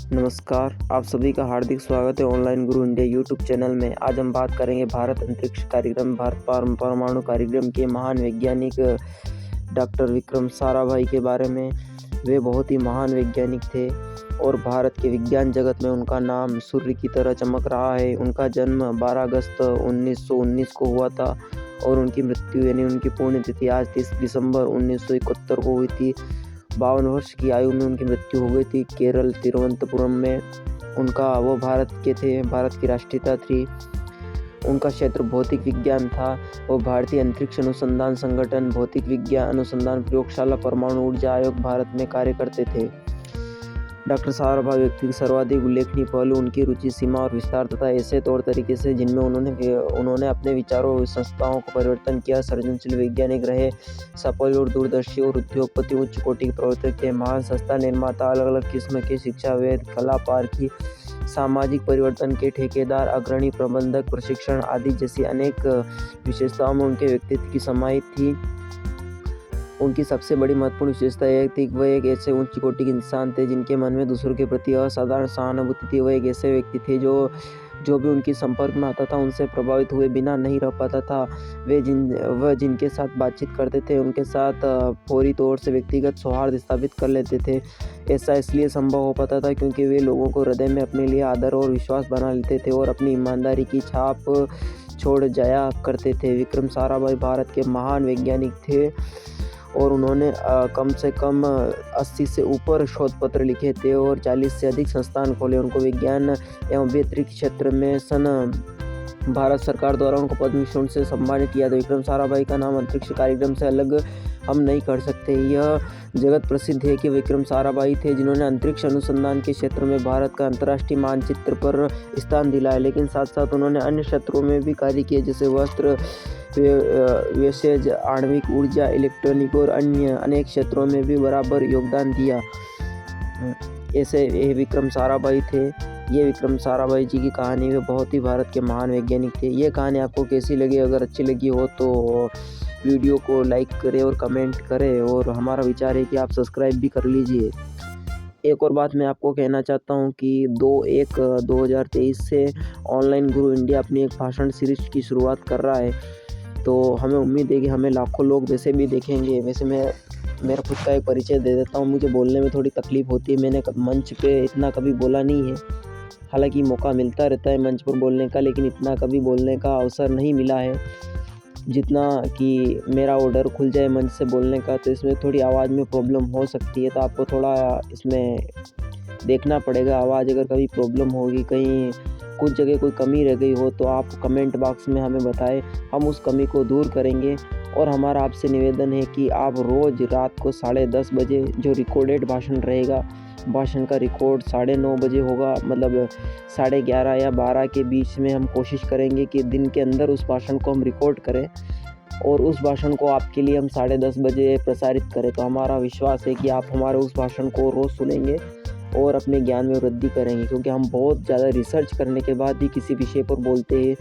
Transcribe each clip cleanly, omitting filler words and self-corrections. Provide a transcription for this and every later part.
नमस्कार, आप सभी का हार्दिक स्वागत है ऑनलाइन गुरु इंडिया यूट्यूब चैनल में। आज हम बात करेंगे भारत अंतरिक्ष कार्यक्रम, भारत परमाणु कार्यक्रम के महान वैज्ञानिक डॉक्टर विक्रम साराभाई के बारे में। वे बहुत ही महान वैज्ञानिक थे और भारत के विज्ञान जगत में उनका नाम सूर्य की तरह चमक रहा है। उनका जन्म 12 अगस्त 1919 को हुआ था और उनकी मृत्यु यानी उनकी पुण्यतिथि आज 30 दिसंबर 1971 को हुई थी। 52 वर्ष की आयु में उनकी मृत्यु हो गई थी केरल तिरुवनंतपुरम में। वो भारत के थे, भारत की राष्ट्रीयता थी। उनका क्षेत्र भौतिक विज्ञान था। वो भारतीय अंतरिक्ष अनुसंधान संगठन, भौतिक विज्ञान अनुसंधान प्रयोगशाला, परमाणु ऊर्जा आयोग भारत में कार्य करते थे। डॉक्टर साराभाई व्यक्ति के सर्वाधिक उल्लेखनीय पहलू उनकी रुचि, सीमा और विस्तार तथा ऐसे तौर तरीके से जिनमें उन्होंने अपने विचारों और संस्थाओं को परिवर्तन किया। सृजनशील वैज्ञानिक रहे, सफल और दूरदर्शी और उद्योगपति, उच्च कोटि के प्रवर्तक थे, महान संस्था निर्माता, अलग अलग किस्म के शिक्षावेद, कला पारखी, सामाजिक परिवर्तन के ठेकेदार, अग्रणी प्रबंधक, प्रशिक्षण आदि जैसी अनेक विशेषताओं में उनके व्यक्तित्व की समाहित थी। उनकी सबसे बड़ी महत्वपूर्ण विशेषता यह थी कि वह एक ऐसे उच्च कोटि के इंसान थे जिनके मन में दूसरों के प्रति असाधारण सहानुभूति थी। वह एक ऐसे व्यक्ति थे जो भी उनके संपर्क में आता था उनसे प्रभावित हुए बिना नहीं रह पाता था। वह जिनके साथ बातचीत करते थे उनके साथ फौरी तौर से व्यक्तिगत सौहार्द स्थापित कर लेते थे। ऐसा इसलिए संभव हो पाता था क्योंकि वे लोगों को हृदय में अपने लिए आदर और विश्वास बना लेते थे और अपनी ईमानदारी की छाप छोड़ जाया करते थे। विक्रम साराभाई भारत के महान वैज्ञानिक थे और उन्होंने कम से कम 80 से ऊपर शोध पत्र लिखे थे और 40 से अधिक संस्थान खोले। उनको विज्ञान एवं अभियांत्रिकी क्षेत्र में भारत सरकार द्वारा उनको पद्म भूषण से सम्मानित किया था। विक्रम साराभाई का नाम अंतरिक्ष कार्यक्रम से अलग हम नहीं कर सकते। यह जगत प्रसिद्ध है कि विक्रम साराभाई थे जिन्होंने अंतरिक्ष अनुसंधान के क्षेत्र में भारत का अंतर्राष्ट्रीय मानचित्र पर स्थान दिलाया, लेकिन साथ साथ उन्होंने अन्य क्षेत्रों में भी कार्य किए जैसे वस्त्र, वेशेज, आणविक ऊर्जा, इलेक्ट्रॉनिक और अन्य अनेक क्षेत्रों में भी बराबर योगदान दिया। ऐसे ये विक्रम साराभाई थे। ये विक्रम साराभाई जी की कहानी वे बहुत ही भारत के महान वैज्ञानिक थे। ये कहानी आपको कैसी लगी? अगर अच्छी लगी हो तो वीडियो को लाइक करें और कमेंट करें और हमारा विचार है कि आप सब्सक्राइब भी कर लीजिए। एक और बात मैं आपको कहना चाहता हूँ कि 2/1/2023 से ऑनलाइन गुरु इंडिया अपनी एक भाषण सीरीज की शुरुआत कर रहा है, तो हमें उम्मीद है कि हमें लाखों लोग वैसे भी देखेंगे। वैसे मैं मेरा खुद का एक परिचय दे देता हूँ। मुझे बोलने में थोड़ी तकलीफ़ होती है, मैंने मंच पे इतना कभी बोला नहीं है। हालांकि मौका मिलता रहता है मंच पर बोलने का, लेकिन इतना कभी बोलने का अवसर नहीं मिला है जितना कि मेरा ऑर्डर खुल जाए मंच से बोलने का। तो इसमें थोड़ी आवाज़ में प्रॉब्लम हो सकती है, तो आपको थोड़ा इसमें देखना पड़ेगा। आवाज़ अगर कभी प्रॉब्लम होगी, कहीं कुछ जगह कोई कमी रह गई हो तो आप कमेंट बॉक्स में हमें बताएं, हम उस कमी को दूर करेंगे। और हमारा आपसे निवेदन है कि आप रोज़ रात को 10:30 बजे जो रिकॉर्डेड भाषण रहेगा, भाषण का रिकॉर्ड 9:30 बजे होगा, मतलब 11:30 या 12 के बीच में हम कोशिश करेंगे कि दिन के अंदर उस भाषण को हम रिकॉर्ड करें और उस भाषण को आपके लिए हम 10:30 बजे प्रसारित करें। तो हमारा विश्वास है कि आप हमारे उस भाषण को रोज़ सुनेंगे और अपने ज्ञान में वृद्धि करेंगे, क्योंकि हम बहुत ज़्यादा रिसर्च करने के बाद ही किसी विषय पर बोलते हैं।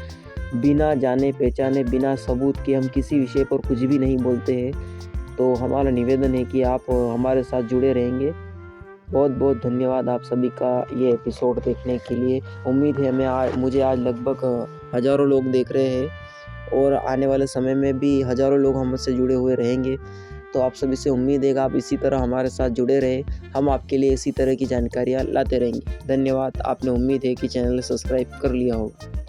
बिना जाने पहचाने, बिना सबूत के हम किसी विषय पर कुछ भी नहीं बोलते हैं। तो हमारा निवेदन है कि आप हमारे साथ जुड़े रहेंगे। बहुत बहुत धन्यवाद आप सभी का ये एपिसोड देखने के लिए। उम्मीद है मुझे आज लगभग हज़ारों लोग देख रहे हैं और आने वाले समय में भी हज़ारों लोग हमसे जुड़े हुए रहेंगे। तो आप सभी से उम्मीद है कि आप इसी तरह हमारे साथ जुड़े रहे। हम आपके लिए इसी तरह की जानकारियाँ लाते रहेंगे। धन्यवाद। आपने उम्मीद है कि चैनल सब्सक्राइब कर लिया होगा।